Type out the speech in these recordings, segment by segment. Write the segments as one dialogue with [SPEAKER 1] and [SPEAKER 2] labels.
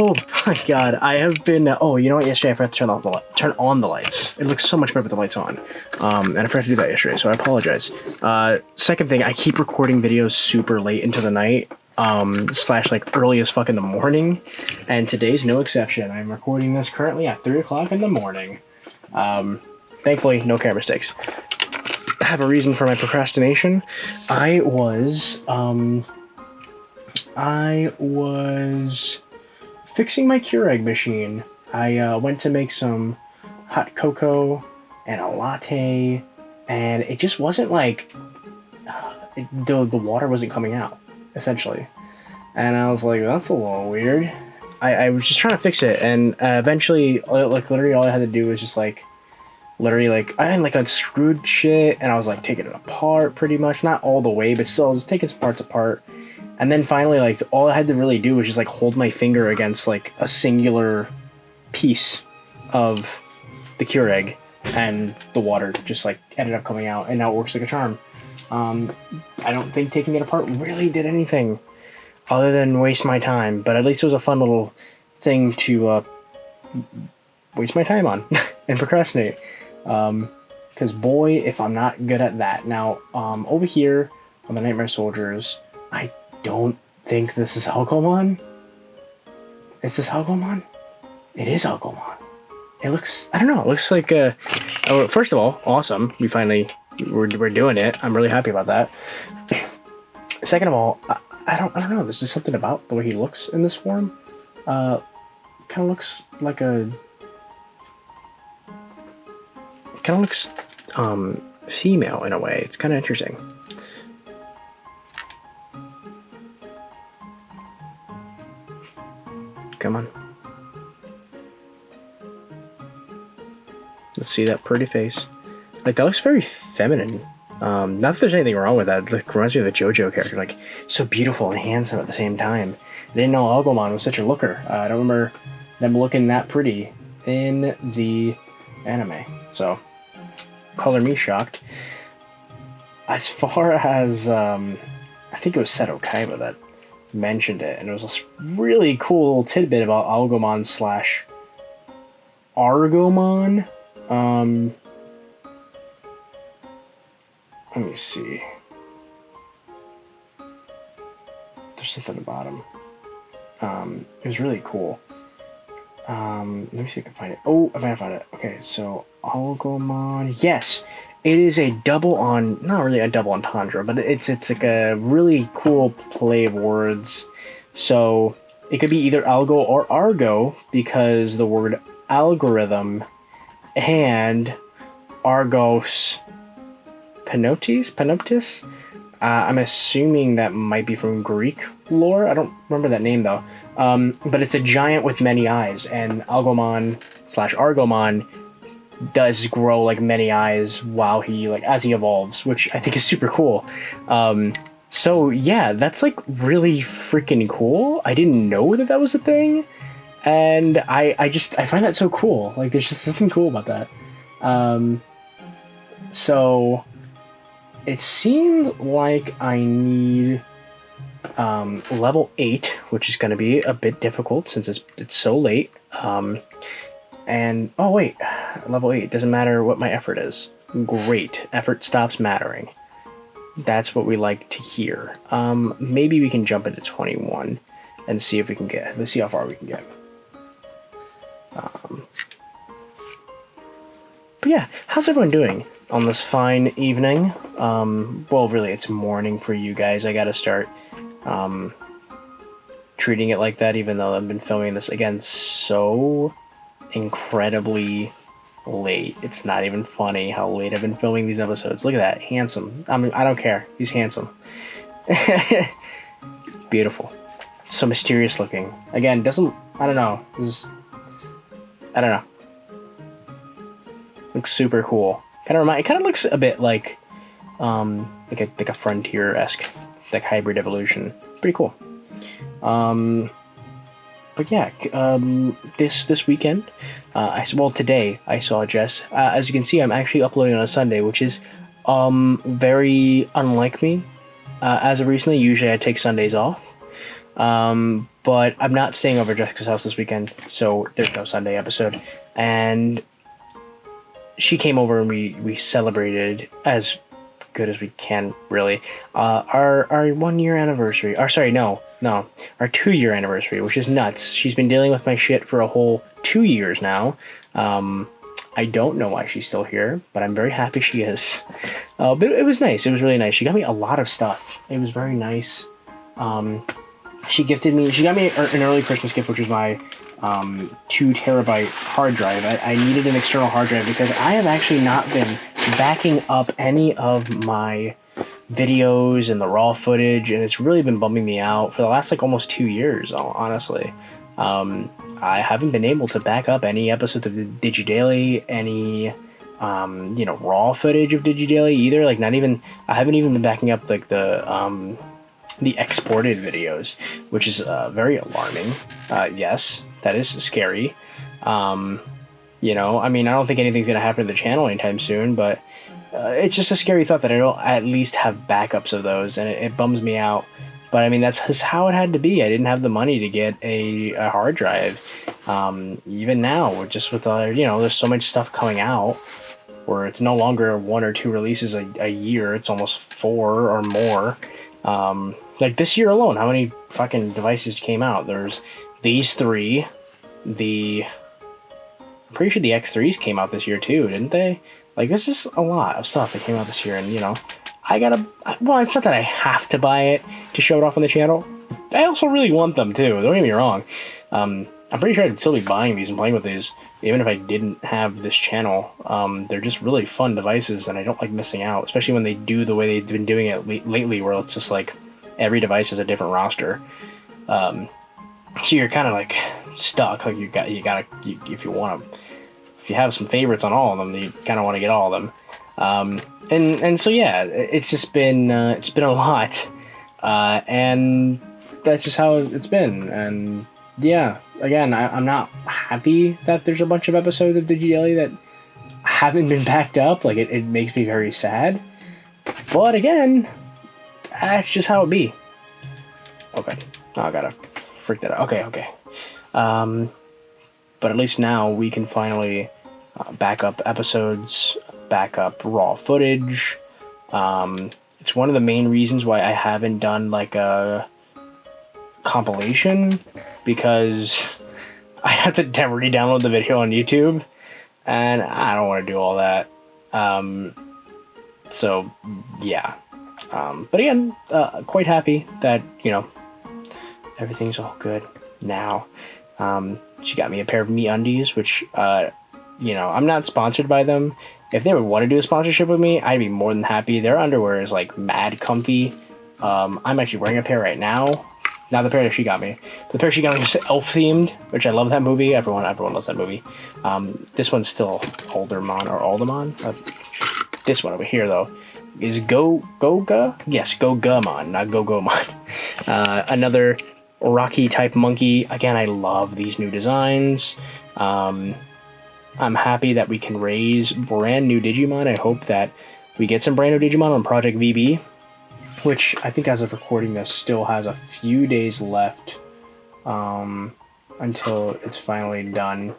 [SPEAKER 1] Oh my god, I have been. Oh, you know what? Yesterday I forgot to turn on the lights. It looks so much better with the lights on. And I forgot to do that yesterday, so I apologize. Second thing, I keep recording videos super late into the night, slash like early as fuck in the morning, and today's no exception. I'm recording this currently at 3 o'clock in the morning. Thankfully, no camera mistakes. I have a reason for my procrastination. I was fixing my Keurig machine. I went to make some hot cocoa and a latte, and it just wasn't like the water wasn't coming out, essentially. And I was like, that's a little weird. I was just trying to fix it, and eventually, like, literally all I had to do was just like, I had like unscrewed shit, and I was like taking it apart pretty much, not all the way, but still just taking some parts apart. And then finally, like, all I had to really do was just like hold my finger against like a singular piece of the Keurig, and the water just like ended up coming out, and now it works like a charm. I don't think taking it apart really did anything other than waste my time, but at least it was a fun little thing to waste my time on and procrastinate. Because boy, if I'm not good at that. Now, over here on the Nightmare Soldiers, I don't think this is Algomon. Is this Algomon? It is Algomon. It looks, I don't know, it looks like, oh, first of all, awesome. We're doing it. I'm really happy about that. Second of all, I don't know, there's just something about the way he looks in this form. Kind of looks like a, kind of looks, female in a way. It's kind of interesting. Come on. Let's see that pretty face. Like, that looks very feminine. Not that there's anything wrong with that. It like, reminds me of a JoJo character. Like, so beautiful and handsome at the same time. I didn't know Algomon was such a looker. I don't remember them looking that pretty in the anime. So, color me shocked. As far as, I think it was Seto Kaiba that mentioned it, and it was this really cool little tidbit about Algomon slash Argomon. Let me see. There's something about him. It was really cool. Let me see if I can find it. Oh, I might have found it. Okay, so Algomon. Yes, it is a not really a double entendre, but it's like a really cool play of words. So it could be either Algo or Argo, because the word algorithm and Argos Panoptis. I'm assuming that might be from Greek lore. I don't remember that name though. But it's a giant with many eyes, and Algomon slash Argomon does grow like many eyes while he as he evolves, which I think is super cool. So yeah, that's like really freaking cool. I didn't know that was a thing, and I find that so cool. Like, there's just something cool about that. So it seemed like I need level 8, which is going to be a bit difficult since it's so late. And oh wait, level 8 doesn't matter what my effort is. Great, effort stops mattering. That's what we like to hear. Maybe we can jump into 21 and see if we can get. Let's see how far we can get. But yeah, how's everyone doing on this fine evening? Well, really, it's morning for you guys. I gotta start treating it like that, even though I've been filming this again so incredibly late. It's not even funny how late I've been filming these episodes. Look at that, handsome. I mean, I don't care. He's handsome. Beautiful. So mysterious looking. Again, doesn't, I don't know. I don't know. Looks super cool. It kind of looks a bit like a Frontier-esque, like hybrid evolution. Pretty cool. But yeah, this weekend, today I saw Jess. As you can see, I'm actually uploading on a Sunday, which is very unlike me. As of recently, usually I take Sundays off. But I'm not staying over at Jessica's house this weekend, so there's no Sunday episode. And she came over and we celebrated as good as we can, really. Our 1 year anniversary. Or sorry, no, our 2 year anniversary, which is nuts. She's been dealing with my shit for a whole 2 years now. I don't know why she's still here, but I'm very happy she is. But it was nice. It was really nice. She got me a lot of stuff. It was very nice. She got me an early Christmas gift, which was my 2 terabyte hard drive. I needed an external hard drive because I have actually not been backing up any of my videos and the raw footage, and it's really been bumming me out for the last like almost 2 years, honestly. I haven't been able to back up any episodes of the DigiDaily, any raw footage of DigiDaily either. Like, I haven't even been backing up like the exported videos, which is very alarming. Yes, that is scary. I don't think anything's gonna happen to the channel anytime soon, but it's just a scary thought that I don't at least have backups of those, and it bums me out. But I mean, that's just how it had to be. I didn't have the money to get a hard drive. Even now, just with there's so much stuff coming out where it's no longer 1 or 2 releases a year. It's almost 4 or more. Like this year alone, how many fucking devices came out? There's these 3. I'm pretty sure the X3s came out this year too, didn't they? Like, this is a lot of stuff that came out this year, and it's not that I have to buy it to show it off on the channel. I also really want them too, don't get me wrong. I'm pretty sure I'd still be buying these and playing with these, even if I didn't have this channel. They're just really fun devices, and I don't like missing out, especially when they do the way they've been doing it lately, where it's just like every device is a different roster. So you're kind of like stuck. Like if you have some favorites on all of them, you kind of want to get all of them. And so yeah, it's just been a lot, and that's just how it's been. And yeah, again, I'm not happy that there's a bunch of episodes of DigiDaily that haven't been backed up. Like, it makes me very sad. But again, that's just how it be. Okay, I gotta freak that out. Okay. But at least now we can finally back up episodes, back up raw footage. It's one of the main reasons why I haven't done like a compilation, because I have to re-download the video on YouTube, and I don't want to do all that. So yeah. But again, quite happy that, everything's all good now. She got me a pair of MeUndies, which, I'm not sponsored by them. If they would want to do a sponsorship with me, I'd be more than happy. Their underwear is like mad comfy. I'm actually wearing a pair right now. Not the pair that she got me. The pair she got me was Elf themed, which I love that movie. Everyone loves that movie. This one's still Alderman. This one over here though is Goga? Yes, Gogamon, not Gogomon. Another Rocky type monkey. Again, I love these new designs. I'm happy that we can raise brand new Digimon. I hope that we get some brand new Digimon on Project VB, which I think as of recording this still has a few days left until it's finally done.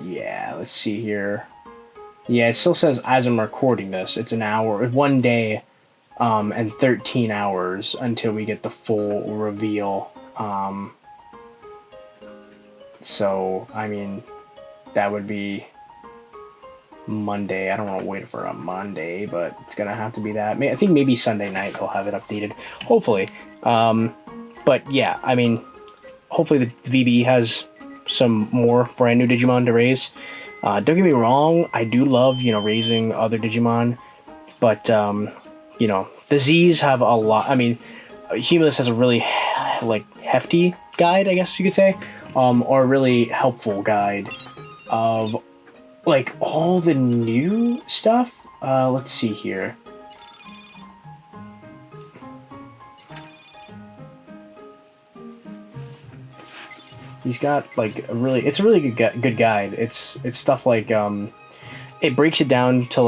[SPEAKER 1] Yeah, let's see here. Yeah, it still says as I'm recording this, it's 1 day and 13 hours until we get the full reveal. So, I mean, that would be Monday. I don't want to wait for a Monday, but it's gonna have to be that. I think maybe Sunday night they'll have it updated, hopefully. But yeah, I mean, hopefully the VB has some more brand new Digimon to raise. Don't get me wrong, I do love, raising other Digimon, but the Z's have a lot. I mean, Humulus has a really hefty guide, I guess you could say, or a really helpful guide of all the new stuff. Let's see here. He's got it's a really good guide. It's stuff like it breaks it down to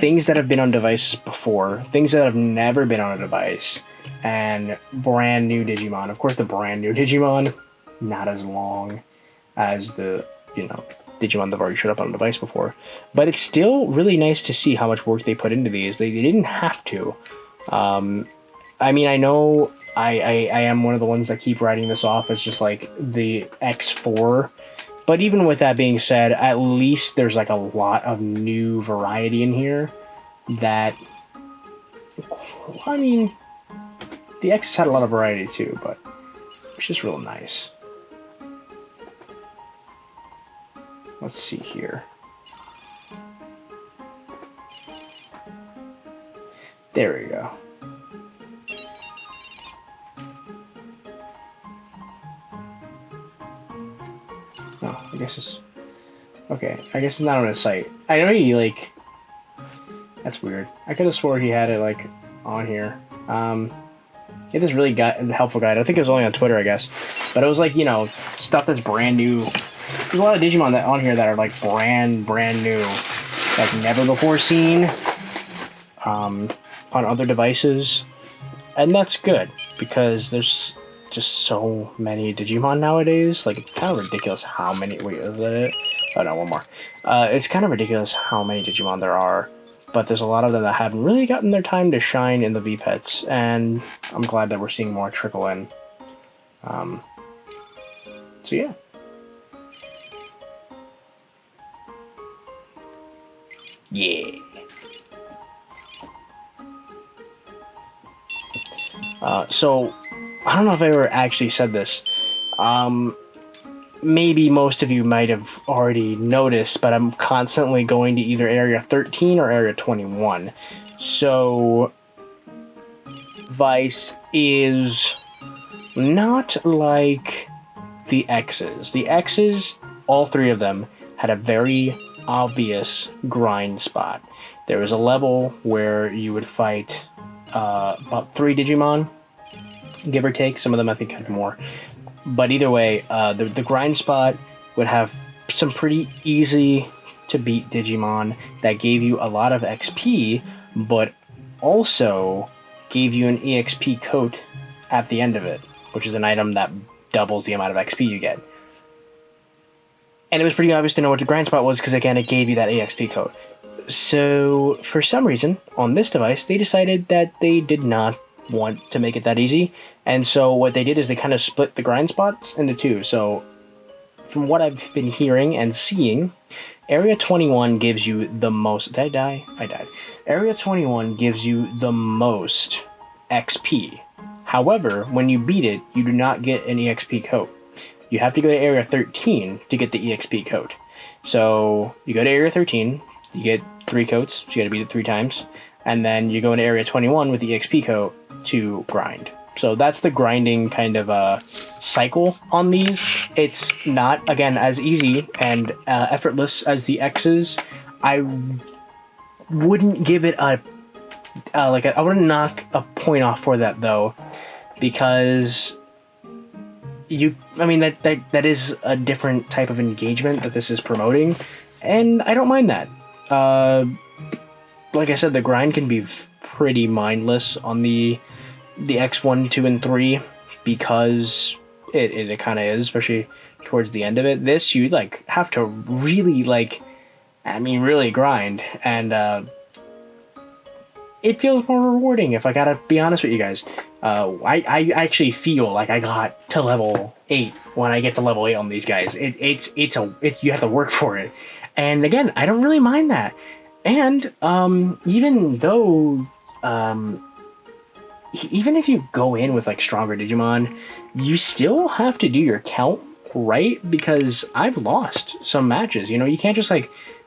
[SPEAKER 1] things that have been on devices before, things that have never been on a device, and brand new Digimon. Of course, the brand new Digimon, not as long as the, Digimon that have already showed up on a device before. But it's still really nice to see how much work they put into these. They didn't have to. I mean, I know I am one of the ones that keep writing this off as just like the X4. But even with that being said, at least there's like a lot of new variety in here that, I mean, the X has had a lot of variety too, but it's just real nice. Let's see here. There we go. Oh, I guess it's... Okay, I guess it's not on his site. I know he, like... That's weird. I could have swore he had it, like, on here. He had this really helpful guide. I think it was only on Twitter, I guess. But it was, like, stuff that's brand new. There's a lot of Digimon that on here that are, like, brand new. Like, never before seen. On other devices. And that's good, because there's just so many Digimon nowadays. Like, it's kind of ridiculous how many... Wait, is that it? Oh, no, one more. It's kind of ridiculous how many Digimon there are, but there's a lot of them that haven't really gotten their time to shine in the V-Pets, and I'm glad that we're seeing more trickle in. So, yeah. Yeah. So, I don't know if I ever actually said this. Maybe most of you might have already noticed, but I'm constantly going to either Area 13 or Area 21. So, Vice is not like the X's. The X's, all three of them, had a very obvious grind spot. There was a level where you would fight about 3 Digimon, give or take. Some of them I think had more. But either way, the grind spot would have some pretty easy to beat Digimon that gave you a lot of XP, but also gave you an EXP coat at the end of it, which is an item that doubles the amount of XP you get. And it was pretty obvious to know what the grind spot was because, again, it gave you that EXP coat. So, for some reason, on this device, they decided that they did not want to make it that easy. And so what they did is they kind of split the grind spots into 2. So, from what I've been hearing and seeing, Area 21 gives you the most... Did I die? I died. Area 21 gives you the most XP. However, when you beat it, you do not get an EXP coat. You have to go to Area 13 to get the EXP coat. So, you go to Area 13... You get 3 coats, so you gotta beat it 3 times. And then you go into Area 21 with the EXP coat to grind. So that's the grinding kind of cycle on these. It's not, again, as easy and effortless as the X's. I wouldn't give it I wouldn't knock a point off for that, though. Because that is a different type of engagement that this is promoting. And I don't mind that. Like I said, the grind can be pretty mindless on the X1, 2, and 3 because it kind of is, especially towards the end of it. This, you like have to really really grind, and it feels more rewarding, if I gotta be honest with you guys. I actually feel like I got to level 8 when I get to level 8 on these guys. You have to work for it. And again, I don't really mind that. And even though even if you go in with like stronger Digimon, you still have to do your count right, because I've lost some matches. You can't just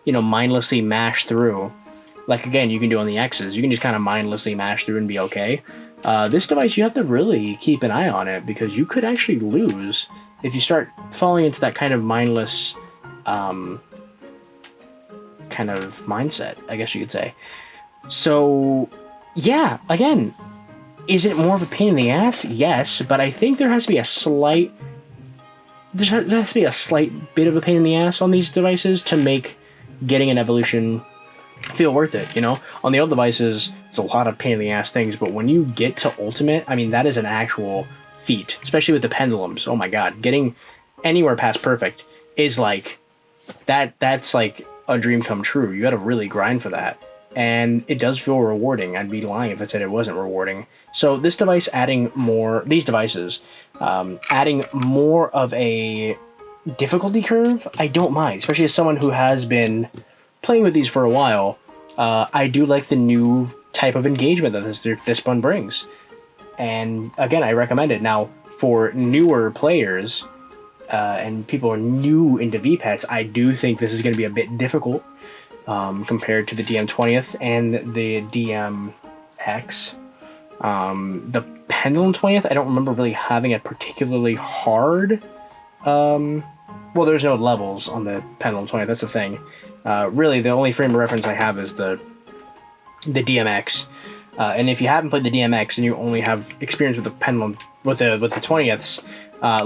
[SPEAKER 1] mindlessly mash through. Like, again, you can do on the X's. You can just kind of mindlessly mash through and be okay. This device, you have to really keep an eye on it, because you could actually lose if you start falling into that kind of mindless kind of mindset, I guess you could say. So, yeah, again, is it more of a pain in the ass? Yes, but I think there has to be a slight... There has to be a slight bit of a pain in the ass on these devices to make getting an evolution feel worth it, you know? On the old devices, it's a lot of pain in the ass things, but when you get to Ultimate, I mean, that is an actual feat, especially with the pendulums. Oh my god, getting anywhere past perfect is like, that's like a dream come true. You gotta really grind for that. And it does feel rewarding. I'd be lying if I said it wasn't rewarding. So this device adding more, these devices, adding more of a difficulty curve, I don't mind, especially as someone who has been playing with these for a while. I do like the new type of engagement that this one brings. And again, I recommend it. Now, for newer players and people who are new into VPETs, I do think this is going to be a bit difficult compared to the DM20th and the DMX. The Pendulum 20th, I don't remember really having a particularly hard... well, there's no levels on the Pendulum 20th, that's the thing. Really, the only frame of reference I have is the DMX. And if you haven't played the DMX and you only have experience with the Pendulum, with the 20ths,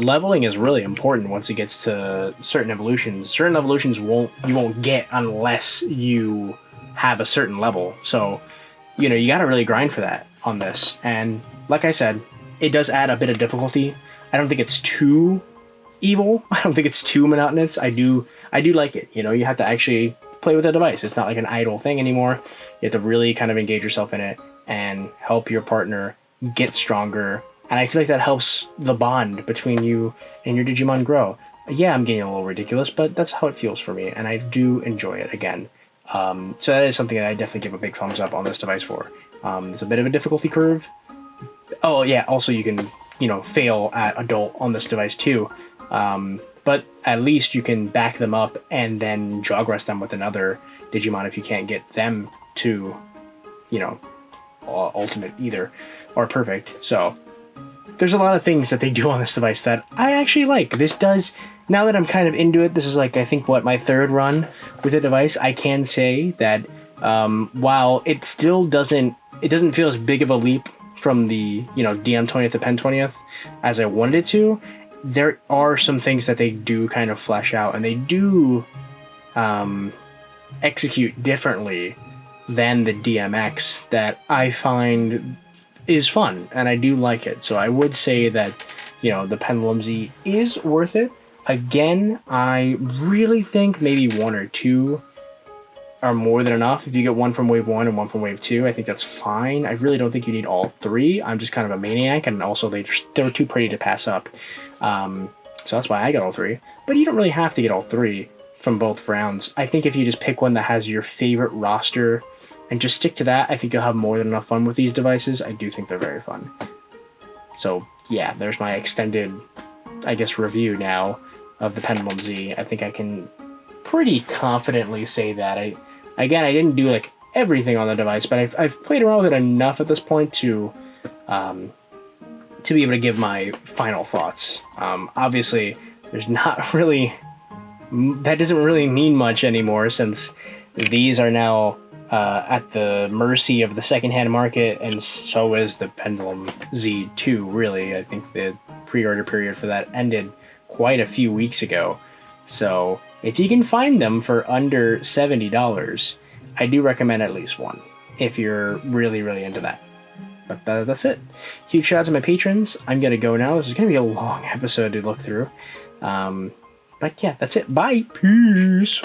[SPEAKER 1] leveling is really important once it gets to certain evolutions. Certain evolutions you won't get unless you have a certain level. So, you know, you gotta really grind for that on this. And like I said, it does add a bit of difficulty. I don't think it's too evil. I don't think it's too monotonous. I do like it. You know, you have to actually play with the device. It's not like an idle thing anymore. You have to really kind of engage yourself in it and help your partner get stronger. And I feel like that helps the bond between you and your Digimon grow. Yeah, I'm getting a little ridiculous, but that's how it feels for me, and I do enjoy it again. So that is something that I definitely give a big thumbs up on this device for. It's a bit of a difficulty curve. Oh yeah, also you can, you know, fail at adult on this device too. But at least you can back them up and then jog rest them with another Digimon if you can't get them to, you know, ultimate either, or perfect. So there's a lot of things that they do on this device that I actually like. This does, now that I'm kind of into it, this is like, I think, what, my third run with the device, I can say that while it still doesn't feel as big of a leap from the, you know, DM20th to Pen 20th as I wanted it to, there are some things that they do kind of flesh out, and they do execute differently than the DMX that I find is fun, and I do like it. So I would say that, you know, the Pendulum Z is worth it. Again, I really think maybe one or two are more than enough. If you get one from Wave 1 and one from Wave 2, I think that's fine. I really don't think you need all three. I'm just kind of a maniac, and also they were too pretty to pass up. So that's why I got all three. But you don't really have to get all three from both rounds. I think if you just pick one that has your favorite roster and just stick to that, I think you'll have more than enough fun with these devices. I do think they're very fun. So yeah, there's my extended, I guess, review now of the Pendulum Z. I think I can pretty confidently say that. Again, I didn't do like everything on the device, but I've played around with it enough at this point to be able to give my final thoughts. Obviously, there's not really, that doesn't really mean much anymore, since these are now at the mercy of the secondhand market, and so is the Pendulum Z2, really. I think the pre-order period for that ended quite a few weeks ago. So if you can find them for under $70, I do recommend at least one, if you're really, really into that. But that's it. Huge shout out to my patrons. I'm going to go now. This is going to be a long episode to look through. But yeah, that's it. Bye. Peace.